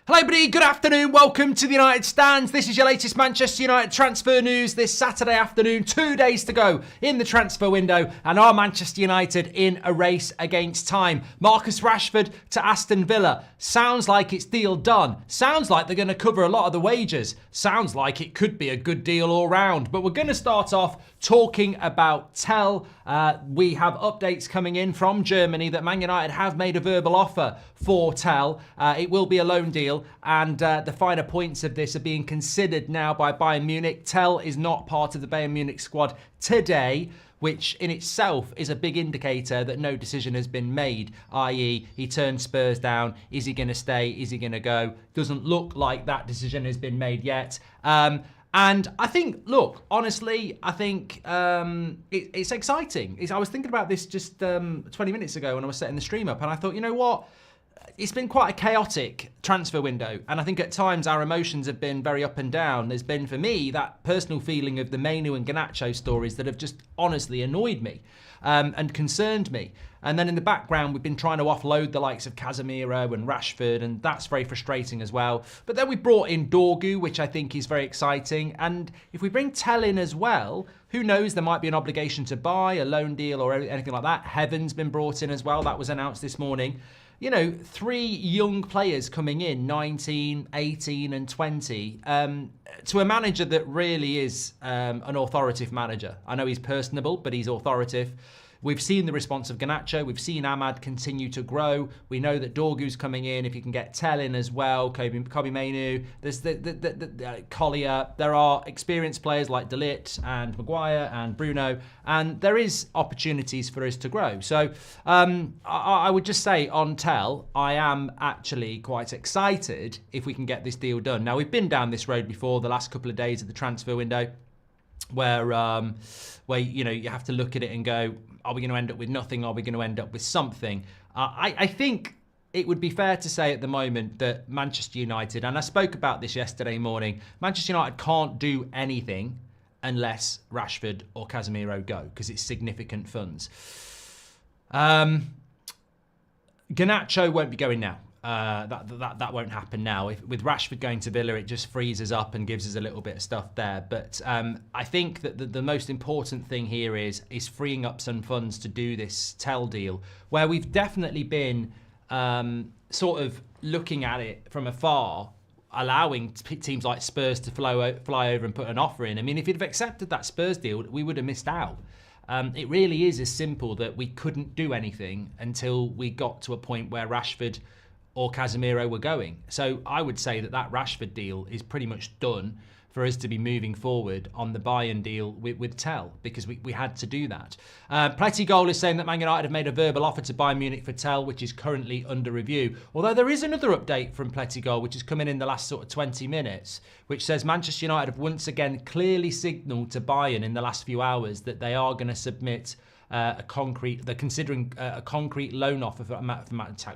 Hello everybody, good afternoon, welcome to the United Stands. This is your latest Manchester United transfer news this Saturday afternoon. 2 days to go in the transfer window and are Manchester United in a race against time? Marcus Rashford to Aston Villa. Sounds like it's deal done. Sounds like they're going to cover a lot of the wages. Sounds like it could be a good deal all round. But we're going to start off talking about Tel. We have updates coming in from Germany that Man United have made a verbal offer for Tel. It will be a loan deal. And the finer points of this are being considered now by Bayern Munich. Tel is not part of the Bayern Munich squad today, which in itself is a big indicator that no decision has been made, i.e. he turned Spurs down. Is he going to stay? Is he going to go? Doesn't look like that decision has been made yet. And I think, look, honestly, I think it's exciting. I was thinking about this just 20 minutes ago when I was setting the stream up, and I thought, you know what? It's been quite a chaotic transfer window, and I think at times our emotions have been very up and down. There's been, for me, that personal feeling of the Mainu and Garnacho stories that have just honestly annoyed me and concerned me. And then in the background, we've been trying to offload the likes of Casemiro and Rashford, and that's very frustrating as well. But then we brought in Dorgu, which I think is very exciting. And if we bring Tel in as well, who knows, there might be an obligation to buy, a loan deal or anything like that. Heaven's been brought in as well. That was announced this morning. You know, 3 young players coming in, 19, 18 and 20, to a manager that really is an authoritative manager. I know he's personable, but he's authoritative. We've seen the response of Garnacho. We've seen Ahmad continue to grow. We know that Dorgu's coming in. If you can get Tel in as well, Kobe Mainu, there's the Collier. There are experienced players like De Ligt and Maguire and Bruno, and there is opportunities for us to grow. So I would just say on Tel, I am actually quite excited if we can get this deal done. Now, we've been down this road before the last couple of days of the transfer window, where you know, you have to look at it and go, are we going to end up with nothing? Are we going to end up with something? I think it would be fair to say at the moment that Manchester United, and I spoke about this yesterday morning, Manchester United can't do anything unless Rashford or Casemiro go, because it's significant funds. Garnacho won't be going now. That won't happen now. With Rashford going to Villa, it just frees us up and gives us a little bit of stuff there. But I think that the most important thing here is freeing up some funds to do this Tel deal, where we've definitely been sort of looking at it from afar, allowing teams like Spurs to fly over and put an offer in. I mean, if you'd have accepted that Spurs deal, we would have missed out. It really is as simple that we couldn't do anything until we got to a point where Rashford or Casemiro were going. So I would say that Rashford deal is pretty much done for us to be moving forward on the Bayern deal with Tel, because we had to do that. Pletty is saying that Man United have made a verbal offer to Bayern Munich for Tel, which is currently under review. Although there is another update from Pletty, which has come in the last sort of 20 minutes, which says Manchester United have once again clearly signalled to Bayern in the last few hours that they are going to submit they're considering a concrete loan offer for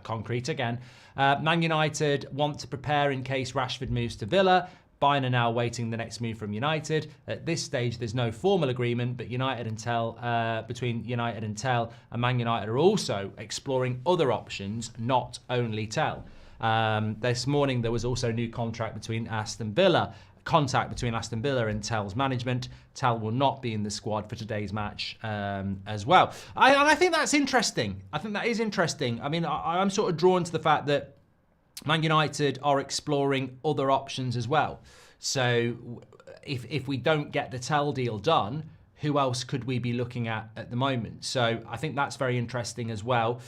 concrete again. Man United want to prepare in case Rashford moves to Villa. Bayern are now awaiting the next move from United. At this stage, there's no formal agreement, but between United and Tel, and Man United are also exploring other options, not only Tel. This morning, there was also a new contact between Aston Villa and Tel's management. Tel will not be in the squad for today's match as well. And I think that's interesting. I think that is interesting. I mean, I'm sort of drawn to the fact that Man United are exploring other options as well. So if we don't get the Tel deal done, who else could we be looking at the moment? So I think that's very interesting as well.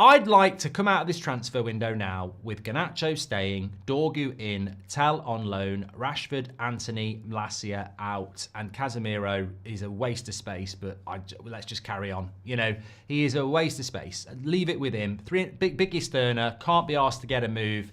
I'd like to come out of this transfer window now with Garnacho staying, Dorgu in, Tel on loan, Rashford, Antony, Malacia out, and Casemiro is a waste of space, but let's just carry on. You know, he is a waste of space. Leave it with him. Biggest earner, can't be asked to get a move.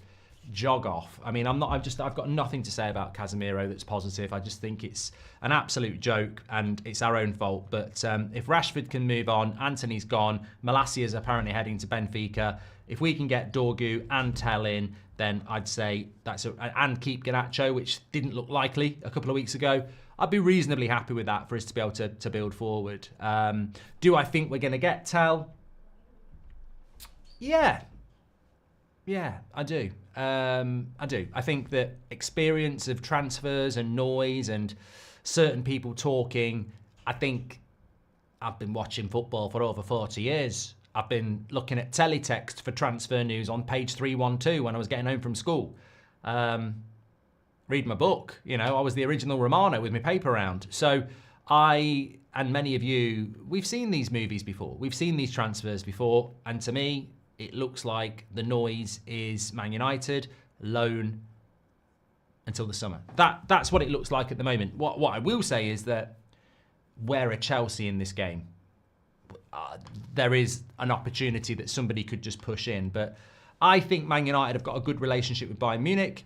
Jog off. I mean, I've got nothing to say about Casemiro that's positive. I just think it's an absolute joke and it's our own fault. But if Rashford can move on, Antony's gone, Malacia is apparently heading to Benfica. If we can get Dorgu and Tel in, then I'd say and keep Garnacho, which didn't look likely a couple of weeks ago. I'd be reasonably happy with that for us to be able to build forward. Do I think we're going to get Tel? Yeah. Yeah, I do. I do. I think that experience of transfers and noise and certain people talking, I think I've been watching football for over 40 years. I've been looking at teletext for transfer news on page 312 when I was getting home from school. Read my book. I was the original Romano with my paper round. So I, and many of you, we've seen these movies before. We've seen these transfers before. And to me, it looks like the noise is Man United, loan until the summer. That's what it looks like at the moment. What I will say is that where are Chelsea in this game? There is an opportunity that somebody could just push in. But I think Man United have got a good relationship with Bayern Munich.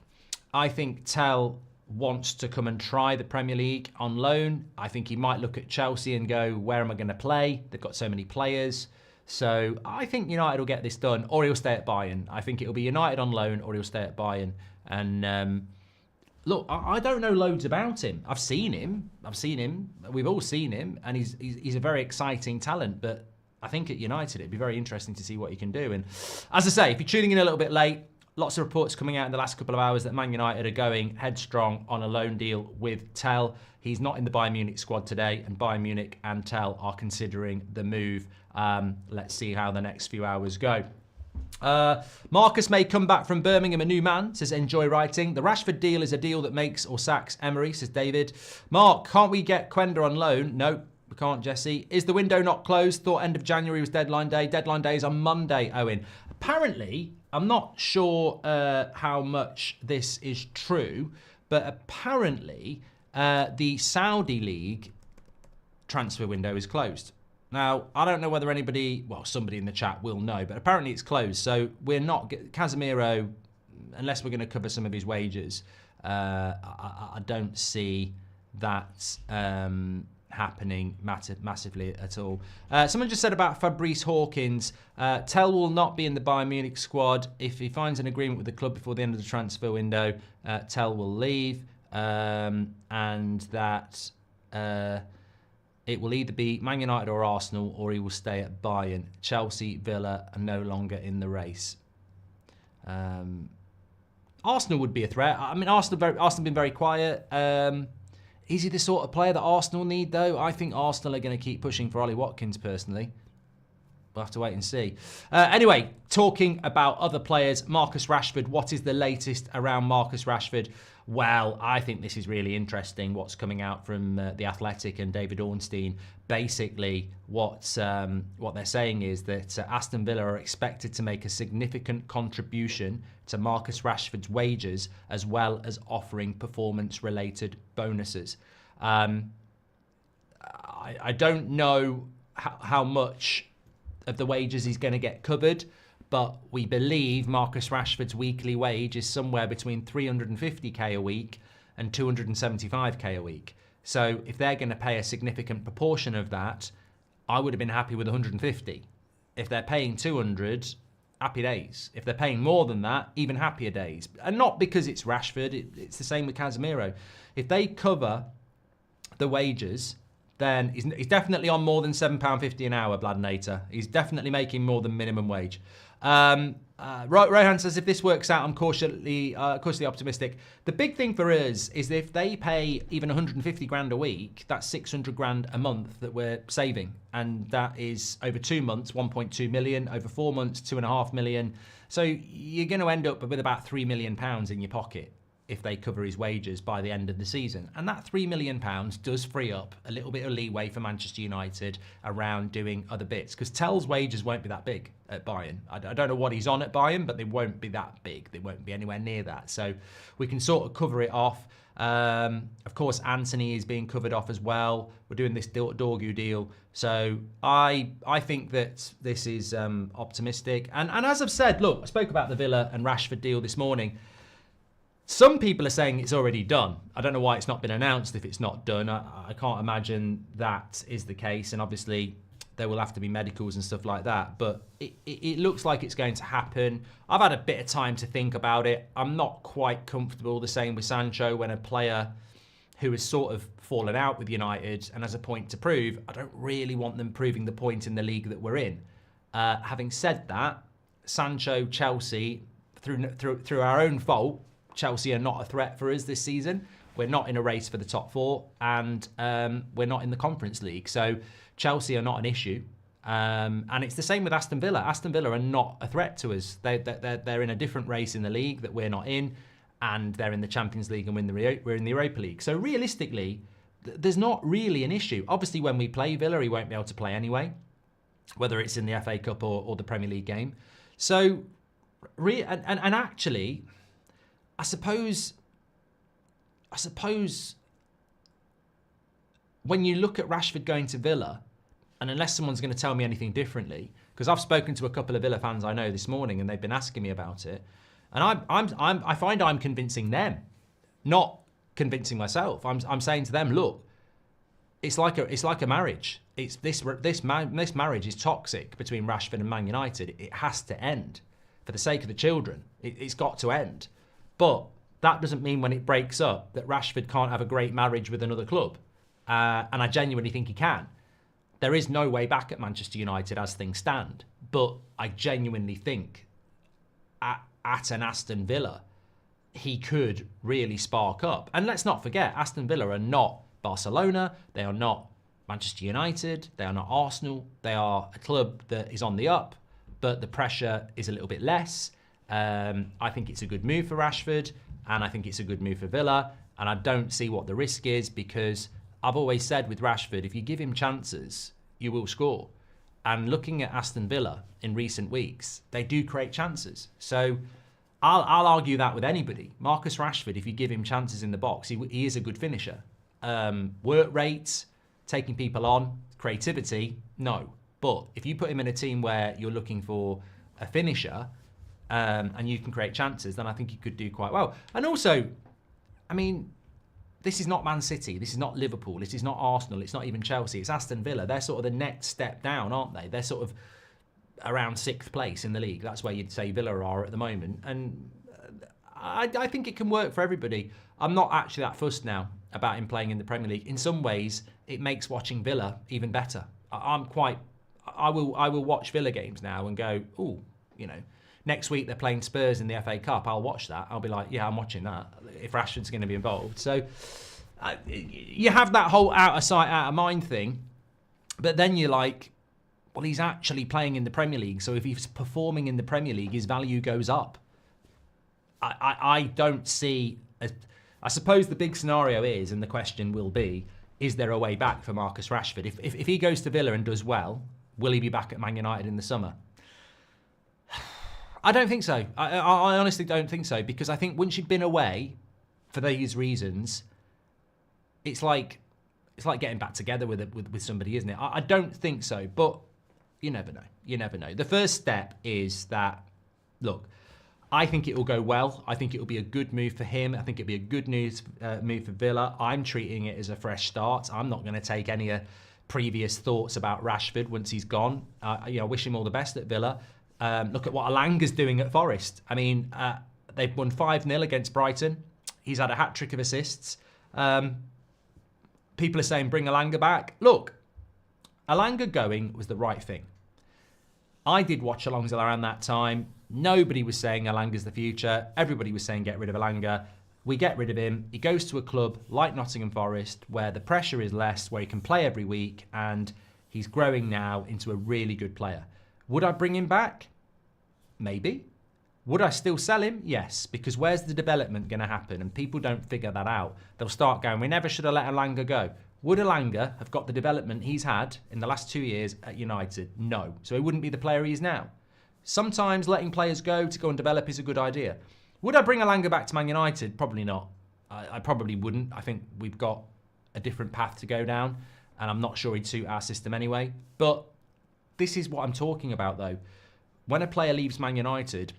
I think Tel wants to come and try the Premier League on loan. I think he might look at Chelsea and go, where am I going to play? They've got so many players. So I think United will get this done, or he'll stay at Bayern. I think it'll be United on loan, or he'll stay at Bayern. And look, I don't know loads about him. I've seen him. We've all seen him, and he's a very exciting talent. But I think at United, it'd be very interesting to see what he can do. And as I say, if you're tuning in a little bit late, lots of reports coming out in the last couple of hours that Man United are going headstrong on a loan deal with Tel. He's not in the Bayern Munich squad today, and Bayern Munich and Tel are considering the move. Let's see how the next few hours go. Marcus may come back from Birmingham a new man, says enjoy writing. The Rashford deal is a deal that makes or sacks Emery, says David. Mark, can't we get Quenda on loan? No, we can't, Jesse. Is the window not closed? Thought end of January was deadline day. Deadline day is on Monday, Owen. Apparently, I'm not sure how much this is true, but apparently the Saudi League transfer window is closed. Now, I don't know whether anybody, well, somebody in the chat will know, but apparently it's closed. So we're not, Casemiro, unless we're going to cover some of his wages, I don't see that happening massively at all. Someone just said about Fabrice Hawkins, Tel will not be in the Bayern Munich squad. If he finds an agreement with the club before the end of the transfer window, Tel will leave, and that it will either be Man United or Arsenal, or he will stay at Bayern. Chelsea, Villa are no longer in the race. Arsenal would be a threat. I mean, Arsenal have been very quiet. Is he the sort of player that Arsenal need, though? I think Arsenal are going to keep pushing for Ollie Watkins, personally. We'll have to wait and see. Anyway, talking about other players, Marcus Rashford. What is the latest around Marcus Rashford? Well, I think this is really interesting, what's coming out from The Athletic and David Ornstein. Basically, what they're saying is that Aston Villa are expected to make a significant contribution to Marcus Rashford's wages, as well as offering performance-related bonuses. I don't know how much of the wages he's going to get covered, but we believe Marcus Rashford's weekly wage is somewhere between 350k a week and 275k a week. So if they're going to pay a significant proportion of that, I would have been happy with 150. If they're paying 200, happy days. If they're paying more than that, even happier days. And not because it's Rashford, it's the same with Casemiro. If they cover the wages, then he's definitely on more than £7.50 an hour, Bladnator. He's definitely making more than minimum wage. Rohan says, if this works out, I'm cautiously optimistic. The big thing for us is that if they pay even 150 grand a week, that's 600 grand a month that we're saving. And that is over 2 months, 1.2 million, over 4 months, 2.5 million. So you're going to end up with about £3 million in your pocket if they cover his wages by the end of the season. And that £3 million does free up a little bit of leeway for Manchester United around doing other bits, because Tel's wages won't be that big at Bayern. I don't know what he's on at Bayern, but they won't be that big. They won't be anywhere near that. So we can sort of cover it off. Of course, Anthony is being covered off as well. We're doing this Dorgu deal. So I think that this is optimistic. And as I've said, look, I spoke about the Villa and Rashford deal this morning. Some people are saying it's already done. I don't know why it's not been announced if it's not done. I can't imagine that is the case. And obviously, there will have to be medicals and stuff like that. But it looks like it's going to happen. I've had a bit of time to think about it. I'm not quite comfortable. The same with Sancho, when a player who has sort of fallen out with United and has a point to prove, I don't really want them proving the point in the league that we're in. Having said that, Sancho, Chelsea, through our own fault, Chelsea are not a threat for us this season. We're not in a race for the top 4, and we're not in the Conference League. So Chelsea are not an issue. And it's the same with Aston Villa. Aston Villa are not a threat to us. They're in a different race in the league that we're not in, and they're in the Champions League and we're in the Europa League. So realistically, there's not really an issue. Obviously, when we play Villa, he won't be able to play anyway, whether it's in the FA Cup or the Premier League game. So, and actually, I suppose when you look at Rashford going to Villa, and unless someone's going to tell me anything differently, because I've spoken to a couple of Villa fans I know this morning, and they've been asking me about it, and I find I'm convincing them, not convincing myself. I'm saying to them, look, it's like a marriage. This marriage is toxic between Rashford and Man United. It has to end for the sake of the children. It's got to end. But that doesn't mean when it breaks up that Rashford can't have a great marriage with another club. And I genuinely think he can. There is no way back at Manchester United as things stand. But I genuinely think at an Aston Villa, he could really spark up. And let's not forget, Aston Villa are not Barcelona. They are not Manchester United. They are not Arsenal. They are a club that is on the up, but the pressure is a little bit less. I think it's a good move for Rashford, and I think it's a good move for Villa. And I don't see what the risk is, because I've always said with Rashford, if you give him chances, you will score. And looking at Aston Villa in recent weeks, they do create chances. So I'll argue that with anybody. Marcus Rashford, if you give him chances in the box, he is a good finisher. Work rates, taking people on, creativity, no. But if you put him in a team where you're looking for a finisher, and you can create chances, then I think he could do quite well. And also, I mean, this is not Man City, this is not Liverpool, this is not Arsenal, it's not even Chelsea, it's Aston Villa. They're sort of the next step down, aren't they? They're sort of around 6th place in the league. That's where you'd say Villa are at the moment. And I think it can work for everybody. I'm not actually that fussed now about him playing in the Premier League. In some ways, it makes watching Villa even better. I will watch Villa games now and go, ooh, you know, next week they're playing Spurs in the FA Cup. I'll watch that. I'll be like, yeah, I'm watching that if Rashford's going to be involved. So you have that whole out of sight, out of mind thing. But then you're like, well, he's actually playing in the Premier League. So if he's performing in the Premier League, his value goes up. I don't see... I suppose the big scenario is, and the question will be, is there a way back for Marcus Rashford? If he goes to Villa and does well, will he be back at Man United in the summer? I don't think so. I honestly don't think so, because I think once you've been away for these reasons, it's like getting back together with somebody, isn't it? I don't think so, but you never know. You never know. The first step is that, look, I think it will go well. I think it will be a good move for him. I think it'll be a good move for Villa. I'm treating it as a fresh start. I'm not going to take any previous thoughts about Rashford once he's gone. I wish him all the best at Villa. Look at what Alanga's doing at Forest. I mean, they've won 5-0 against Brighton. He's had a hat-trick of assists. People are saying, bring Alanga back. Look, Alanga going was the right thing. I did watch Alonso around that time. Nobody was saying Alanga's the future. Everybody was saying get rid of Alanga. We get rid of him. He goes to a club like Nottingham Forest where the pressure is less, where he can play every week, and he's growing now into a really good player. Would I bring him back? Maybe. Would I still sell him? Yes, because where's the development going to happen? And people don't figure that out. They'll start going, we never should have let Alanga go. Would Alanga have got the development he's had in the last 2 years at United? No. So he wouldn't be the player he is now. Sometimes letting players go to go and develop is a good idea. Would I bring Alanga back to Man United? Probably not. I probably wouldn't. I think we've got a different path to go down, and I'm not sure he'd suit our system anyway. But this is what I'm talking about, though. When a player leaves Man United,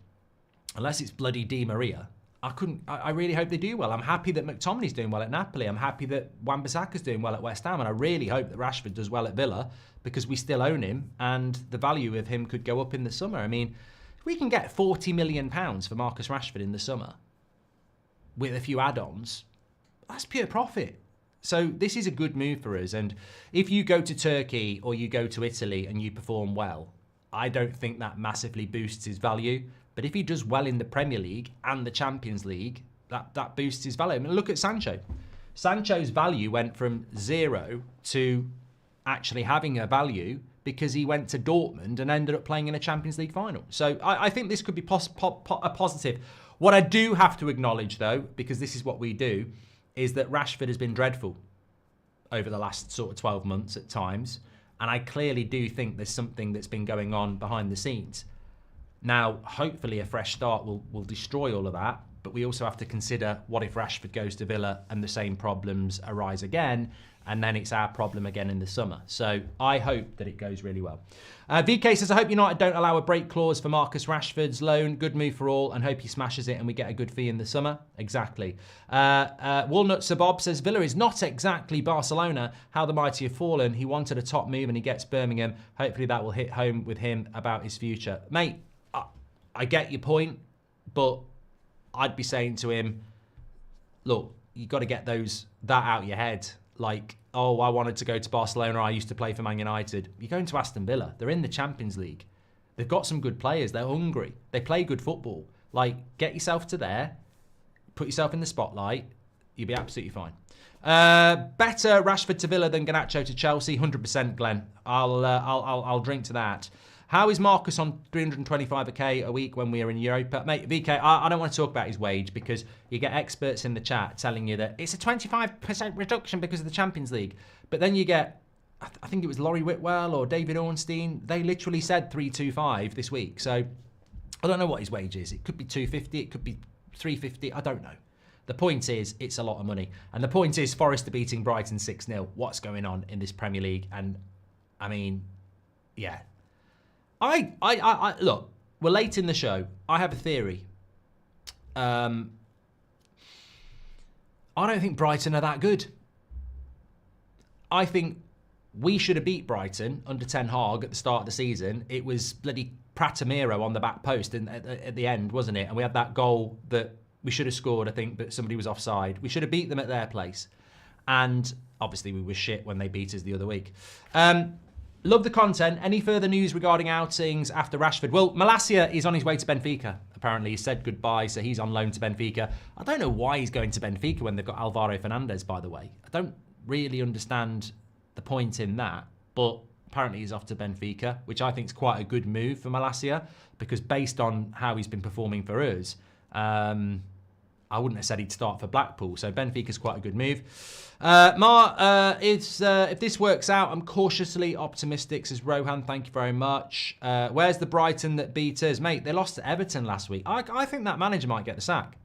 unless it's bloody Di Maria, I really hope they do well. I'm happy that McTominay's doing well at Napoli. I'm happy that Wan-Bissaka's doing well at West Ham. And I really hope that Rashford does well at Villa, because we still own him and the value of him could go up in the summer. I mean, if we can get £40 million for Marcus Rashford in the summer with a few add-ons, that's pure profit. So this is a good move for us. And if you go to Turkey or you go to Italy and you perform well, I don't think that massively boosts his value. But if he does well in the Premier League and the Champions League, that boosts his value. I mean, look at Sancho. Sancho's value went from 0 to actually having a value because he went to Dortmund and ended up playing in a Champions League final. So I think this could be a positive. What I do have to acknowledge, though, because this is what we do, is that Rashford has been dreadful over the last sort of 12 months at times. And I clearly do think there's something that's been going on behind the scenes. Now, hopefully a fresh start will destroy all of that. But we also have to consider, what if Rashford goes to Villa and the same problems arise again, and then it's our problem again in the summer. So I hope that it goes really well. VK says, I hope United don't allow a break clause for Marcus Rashford's loan. Good move for all, and hope he smashes it and we get a good fee in the summer. Exactly. Walnut Sabob says, Villa is not exactly Barcelona. How the mighty have fallen. He wanted a top move and he gets Birmingham. Hopefully that will hit home with him about his future. Mate, I get your point, but I'd be saying to him, look, you got to get that out of your head. Like, oh, I wanted to go to Barcelona. I used to play for Man United. You're going to Aston Villa. They're in the Champions League. They've got some good players. They're hungry. They play good football. Like, get yourself to there. Put yourself in the spotlight. You'll be absolutely fine. Better Rashford to Villa than Garnacho to Chelsea. 100%, Glenn. I'll drink to that. How is Marcus on 325k a week when we are in Europa? Mate, VK, I don't want to talk about his wage because you get experts in the chat telling you that it's a 25% reduction because of the Champions League. But then you get, I think it was Laurie Whitwell or David Ornstein. They literally said 325 this week. So I don't know what his wage is. It could be 250. It could be 350. I don't know. The point is, it's a lot of money. And the point is, Forest are beating Brighton 6-0. What's going on in this Premier League? And, I mean, yeah. I look, we're late in the show. I have a theory. I don't think Brighton are that good. I think we should have beat Brighton under Ten Hag at the start of the season. It was bloody Pratamiro on the back post at the end, wasn't it? And we had that goal that we should have scored, I think, but somebody was offside. We should have beat them at their place. And obviously we were shit when they beat us the other week. Love the content. Any further news regarding outings after Rashford? Well, Malacia is on his way to Benfica. Apparently, he said goodbye, so he's on loan to Benfica. I don't know why he's going to Benfica when they've got Alvaro Fernandez, by the way. I don't really understand the point in that, but apparently he's off to Benfica, which I think is quite a good move for Malacia, because based on how he's been performing for us, I wouldn't have said he'd start for Blackpool, so Benfica's quite a good move. If this works out, I'm cautiously optimistic, says Rohan. Thank you very much. Where's the Brighton that beat us? Mate, they lost to Everton last week. I think that manager might get the sack.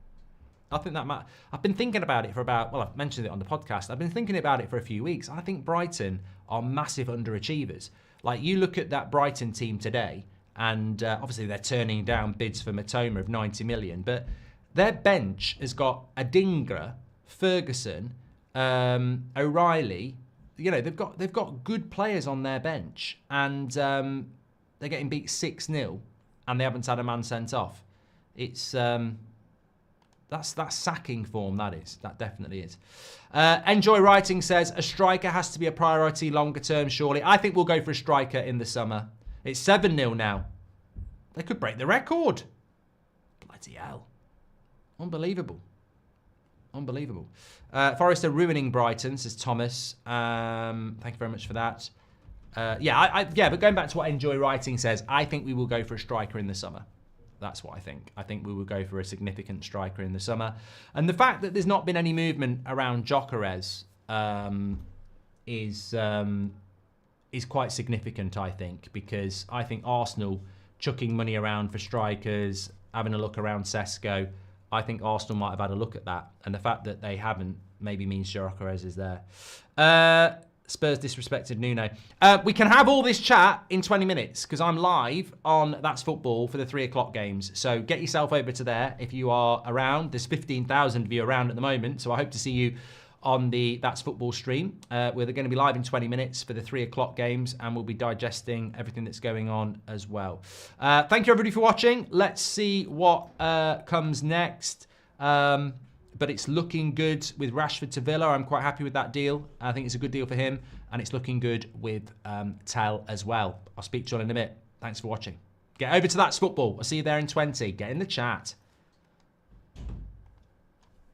I think that I've been thinking about it for about, well, I've mentioned it on the podcast. I've been thinking about it for a few weeks. I think Brighton are massive underachievers. Like, you look at that Brighton team today, and obviously they're turning down bids for Matoma of 90 million, but their bench has got Adingra, Ferguson, O'Reilly. You know, they've got good players on their bench, and they're getting beat 6-0, and they haven't had a man sent off. It's that's sacking form. That is. That definitely is. Enjoy Writing says a striker has to be a priority longer term. Surely, I think we'll go for a striker in the summer. It's 7-0 now. They could break the record. Bloody hell. Unbelievable. Unbelievable. Forest are ruining Brighton, says Thomas. Thank you very much for that. But going back to what Enjoy Writing says, I think we will go for a striker in the summer. That's what I think. I think we will go for a significant striker in the summer. And the fact that there's not been any movement around Gyökeres is quite significant, I think, because I think Arsenal chucking money around for strikers, having a look around Sesko, I think Arsenal might have had a look at that. And the fact that they haven't maybe means Gyökeres is there. Spurs disrespected Nuno. We can have all this chat in 20 minutes because I'm live on That's Football for the 3 o'clock games. So get yourself over to there if you are around. There's 15,000 of you around at the moment. So I hope to see you on the That's Football stream. We're going to be live in 20 minutes for the 3 o'clock games, and we'll be digesting everything that's going on as well. Thank you everybody for watching. Let's see what comes next. But it's looking good with Rashford to Villa. I'm quite happy with that deal. I think it's a good deal for him. And it's looking good with Tel as well. I'll speak to you all in a bit. Thanks for watching. Get over to That's Football. I'll see you there in 20. Get in the chat.